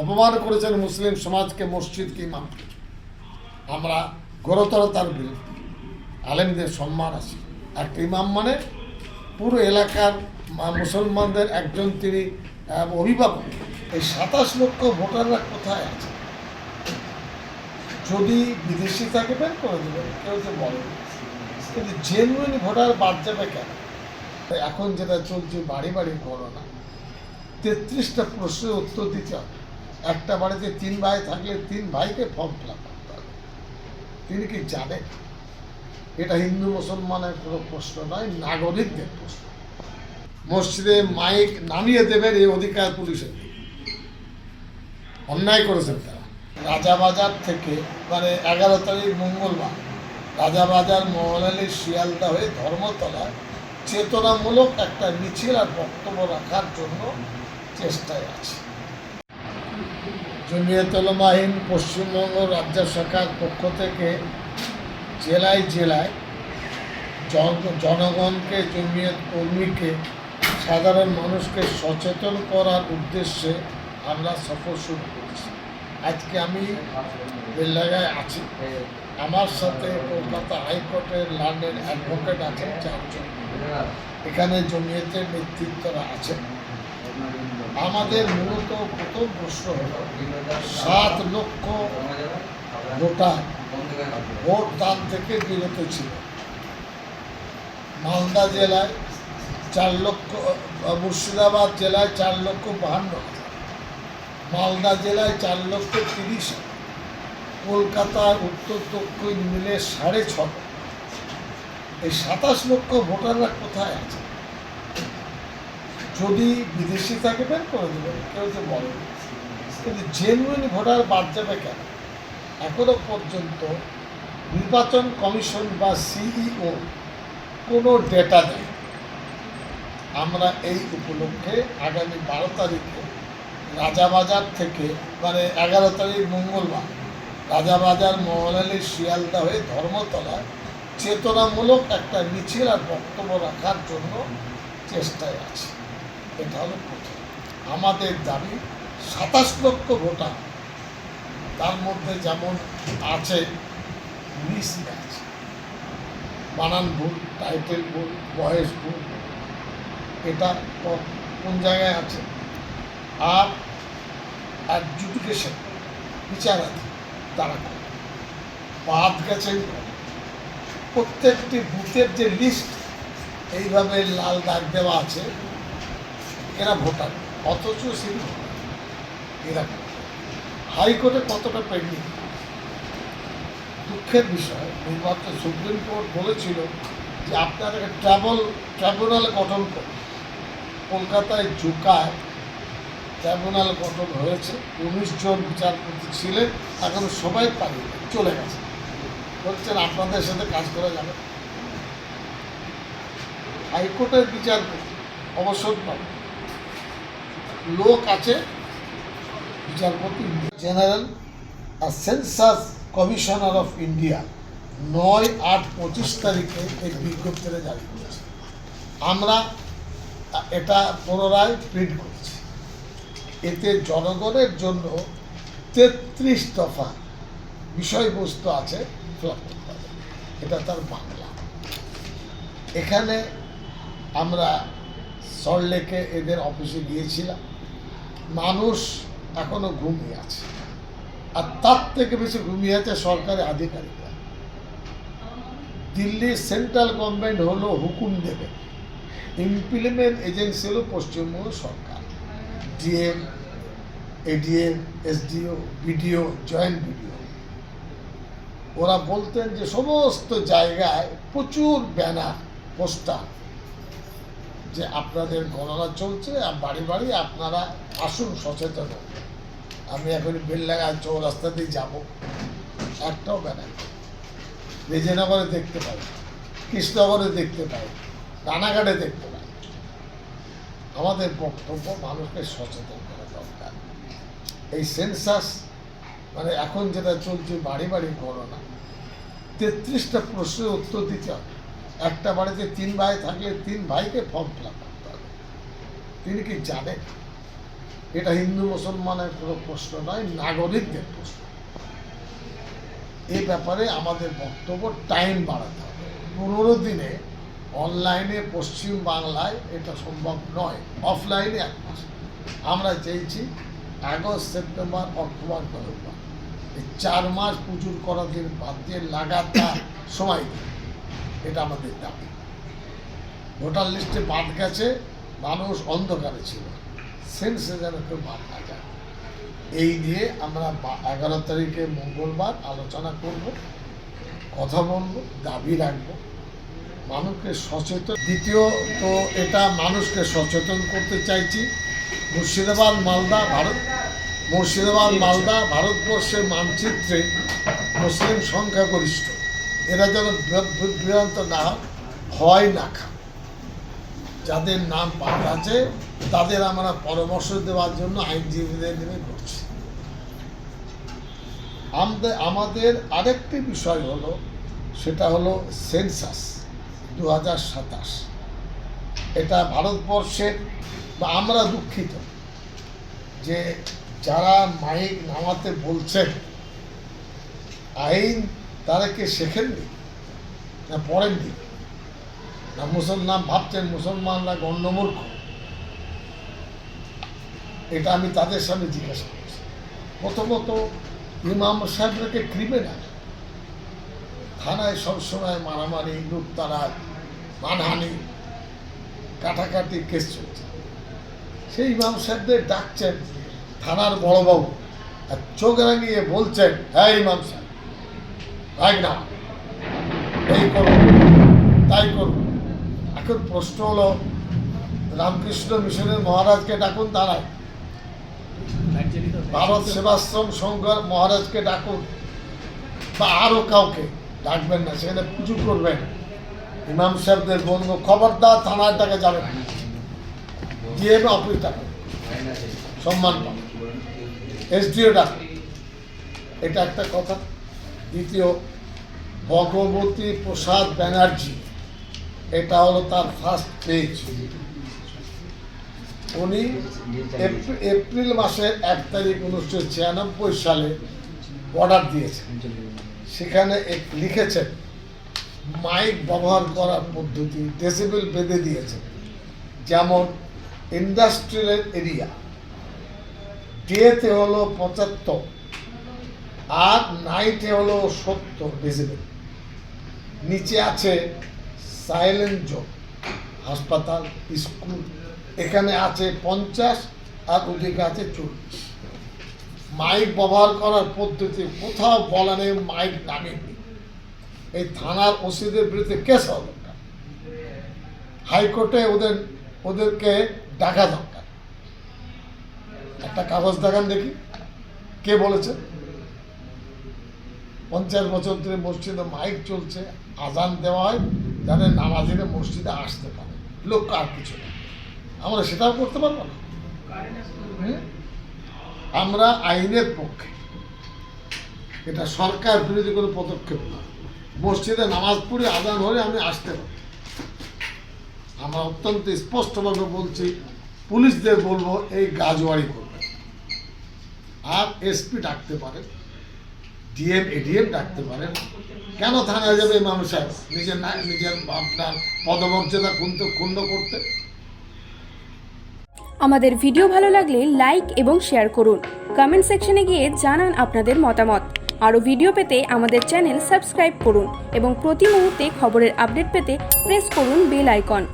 অপমান করেছেন মুসলিম সমাজকে, মসজিদকে, ইমামকে। আমরা ঘোরতর তার বিরুদ্ধে। আলেমদের সম্মান আছে। একটা ইমাম মানে পুরো এলাকার মুসলমানদের একজন তিনি অভিভাবক। এই 27 লক্ষ ভোটাররা কোথায় আছে? যদি বিদেশি থাকে বের করে দেবেন, কেউ তো বলে, কিন্তু জেনুইন ভোটার বাদ যাবে কেন? এখন যেটা চলছে বাড়ি বাড়ি গণনা, 33টা প্রশ্নের উত্তর দিতে হবে। একটা বাড়িতে 3 ভাই থাকলে 3 ভাইকে ফর্ম ফিল আপ করতে হবে। তিনি কি জানেন? এটা হিন্দু মুসলমানের কোনো প্রশ্ন নয়, নাগরিকদের প্রশ্ন। মসজিদে মাইক নামিয়ে দেবেন এই অধিকার পুলিশের। অন্যায় করেছেন তারা। রাজাবাজার থেকে 11 তারিখ মঙ্গলবার রাজাবাজার মহলালী শিয়ালদা হয়ে ধর্মতলায় চেতনামূলক একটা মিছিল আর বক্তব্য রাখার জন্য চেষ্টায় আছে। জমিয়ত উলামা হিন্দ পশ্চিমবঙ্গ রাজ্য শাখার পক্ষ থেকে জেলায় জেলায় জনগণকে, জমিয়ত কর্মীকে, সাধারণ মানুষকে সচেতন করার উদ্দেশ্যে আমরা সফর শুরু করেছি। আজকে আমি বেলডাঙ্গায় আছি। আমার সাথে কলকাতা হাইকোর্টের লন্ডন অ্যাডভোকেট আছেন 4 জন। এখানে জমিয়তের নেতৃত্বরা আছেন। আমাদের মূলত প্রথম প্রশ্ন হল 7 লক্ষ ভোটার ভোট দান থেকে বিরত ছিল। মালদা জেলায় 4 লক্ষ, মুর্শিদাবাদ জেলায় 4,52,000, মালদা জেলায় 4,30,000, কলকাতার উত্তর দক্ষিণ মিলে 6.5। এই 27 লক্ষ ভোটাররা কোথায় আছে? যদি বিদেশি থাকে বের করে দেবেন, কেউ তো বলে, কিন্তু জেনুইন ভোটার বাদ যাবে কেন? এখনো পর্যন্ত নির্বাচন কমিশন বা সিইও কোনো ডেটা দেয়। আমরা এই উপলক্ষে আগামী 12 তারিখে রাজাবাজার থেকে 11 তারিখ মঙ্গলবার রাজাবাজার মহলালী শিয়ালদা হয়ে ধর্মতলায় চেতনামূলক একটা মিছিল আর বক্তব্য রাখার জন্য চেষ্টায় আছে। এটা হলো প্রথম। আমাদের দাবি 27 লক্ষ ভোটার, তার মধ্যে যেমন আছে মিসম্যাচ, বানান ভুল, টাইটেল ভুল, বয়স ভুল, এটা কোন জায়গায় আছে, আর অ্যাডজুডিকেশন বিচারাধীন তারা বাদ গেছেন। প্রত্যেকটি বুথের যে লিস্ট এইভাবে লাল দাগ দেওয়া আছে, এরা ভোটার, অথচ সেই এরা হাইকোর্টে কতটা পেন্ডিং। দুঃখের বিষয়, নির্বাচন সুপ্রিম কোর্ট বলেছিল যে আপনারা ট্রাইব্যুনাল গঠন করুন। কলকাতায় জুকায় ট্রাইব্যুনাল গঠন হয়েছে, 19 জন বিচারপতি ছিলেন, এখন সবাই পালিয়ে চলে গেছে। বলছেন আপনাদের সাথে কাজ করা যাবে। হাইকোর্টের বিচারপতি অবসর পাবে, লোক আছে বিচারপতি জেনারেল আর সেন্সাস কমিশনার অফ ইন্ডিয়া 9/8/25 তারিখে এই বিজ্ঞপ্তিটা জারি করেছে। আমরা এটা পুনরায় প্রিন্ট করেছি। এতে জনগণের জন্য 33 দফা বিষয়বস্তু আছে, ফিল করতে হবে। এটা তার বাংলা। এখানে আমরা সল্টলেকে এদের অফিসে গিয়েছিলাম। মানুষ এখনো ঘুমিয়ে আছে, আর তার থেকে বেশি ঘুমিয়ে আছে সরকারি আধিকারিকরা। দিল্লি সেন্ট্রাল গভর্নমেন্ট হলো হুকুম দেবে, ইমপ্লিমেন্ট এজেন্সি হলো পশ্চিমবঙ্গ সরকার, DM, ADM, SDO, BDO, joint BDO. ওরা বলতেন যে সমস্ত জায়গায় প্রচুর ব্যানার, পোস্টার, যে আপনাদের গণনা চলছে, আর বাড়ি বাড়ি আপনারা আসুন, সচেতন। আমি এখন বেলডাঙ্গা চৌরাস্তা দিয়ে যাবো, একটাও ব্যানার। রেজিনগরে দেখতে পাই, কৃষ্ণনগরে দেখতে পাই, রানাঘাটে দেখতে পাই। আমাদের বক্তব্য মানুষকে সচেতন করা দরকার। এই সেন্সাস এখন যেটা চলছে বাড়ি বাড়ি গণনা, 33টা প্রশ্নের উত্তর দিতে হবে। একটা বাড়িতে 3 ভাই থাকলে 3 ভাইকে ফর্ম ফিল আপ করতে হবে। তিনি কি জানেন? এটা হিন্দু মুসলমানের কোনো প্রশ্ন নয়, নাগরিকদের প্রশ্ন। এই ব্যাপারে আমাদের বক্তব্য টাইম বাড়াতে হবে। 15 দিনে অনলাইনে পশ্চিম বাংলায় এটা সম্ভব নয়, অফলাইনে 1 মাস। আমরা চেয়েছি আগস্ট, সেপ্টেম্বর, অক্টোবর, নভেম্বর, এই 4 মাস প্রচুর করাদের বাদ দিয়ে লাগাতার সময় দিন। এটা আমাদের দাবি। ভোটার লিস্টে বাদ গেছে, মানুষ অন্ধকারে ছিল, সেন্সে যেন কেউ বাদ না যায়। এই নিয়ে আমরা 11 তারিখে মঙ্গলবার আলোচনা করব, কথা বলবো, দাবি রাখবো, মানুষকে সচেতন। দ্বিতীয় তো এটা মানুষকে সচেতন করতে চাইছি। মুর্শিদাবাদ ভারতবর্ষের মানচিত্রে মুসলিম সংখ্যাগরিষ্ঠ, এরা যেন বিভ্রান্ত না হয় না খা। যাদের নাম বাদ আছে তাদের আমরা পরামর্শ দেওয়ার জন্য আইনজীবীদের নিয়ে করছি। আমাদের আরেকটি বিষয় হলো, সেটা হলো সেন্সাস 2027। এটা ভারতবর্ষের, বা আমরা দুঃখিত যে যারা মাইক নামাতে বলছেন আইন তারা কে শেখেননি না পড়েননি না মুসলমান ভাবছেন মুসলমানরা গণ্যমূর্খ। এটা আমি তাদের সামনে জিজ্ঞাসা করছি। প্রথমত ইমাম সাহেবকে ক্রিমিনাল, থানায় সবসময় মারামারি, লুটতারাজ, মানহানি, কাটাকাটি কেস চলছে। সেই ইমাম সাহেবদের ডাকছেন থানার বড়বাবু, আর চোখ রাঙিয়ে বলছেন, হ্যাঁ ইমাম সাহেব ভাই না, এই করুন তাই করুন। এখন প্রশ্ন হলো, রামকৃষ্ণ মিশনের মহারাজকে ডাকুন, দাঁড়ায় ভারত সেবাশ্রম সংঘের মহারাজকে ডাকুন, বা আরো কাউকে ডাকবেন না, সেখানে পুজো করবেন। ইমাম সাহেবদের বলবো, খবরদার থানার টাকা যাবেন, ডিএম অফিস ডাকুন, সম্মান পাবেন, এসডিও ডাকুন। এটা একটা কথা। দ্বিতীয়, ভগবতী প্রসাদ ব্যানার্জি, এটা হলো তার ফার্স্ট পেজ। উনি এপ্রিল মাসের 1 তারিখ 1996 সালে অর্ডার দিয়েছেন। সেখানে লিখেছেন মাইক ব্যবহার করার পদ্ধতি, ডেসিবেল বেঁধে দিয়েছেন। যেমন ইন্ডাস্ট্রিয়াল এরিয়া ডেতে হলো 75 আর নাইটে হলো 70 ডেসিবেল। নিচে আছে সাইলেন্ট জোন, হাসপাতাল, স্কুল, এখানে আছে 50 আর ওদিকে আছে 40। মাইক ব্যবহার করার পদ্ধতি কোথাও বলা নেই, মাইক নামেনি। এই থানার ওসিদের বিরুদ্ধে কেস হওয়া দরকার, হাইকোর্টে ওদেরকে ডাকা দরকার। একটা কাগজ দেখান দেখি, কে বলেছে? 50 বছর ধরে মসজিদে মাইক চলছে, আজান দেওয়া হয়, যাতে নামাজিরা মসজিদে আসতে পারে, লোক আর কিছু না। আমরা সেটাও করতে পারবো না। আমরা আইনের পক্ষে, এটা সরকার বিরোধী কোনো পদক্ষেপ না। মসজিদে নামাজ পড়ে আজান হলে আমি আসতে পারি। আমরা অত্যন্ত স্পষ্টভাবে বলছি, পুলিশদের বলবো এই গাজওয়ারি করবে। আর এসপি ডাকতে পারেন, ডিএম এডিএম ডাকতে পারেন। কেন থানায় যাবে ইমাম সাহেব নিজের আপনার পদমর্যাদা ক্ষুণ্ণ করতে? আমাদের ভিডিও ভালো লাগলে লাইক এবং শেয়ার করুন। কমেন্ট সেকশনে গিয়ে জানান আপনাদের মতামত। আরও ভিডিও পেতে আমাদের চ্যানেল সাবস্ক্রাইব করুন এবং প্রতি মুহূর্তে খবরের আপডেট পেতে প্রেস করুন বেল আইকন।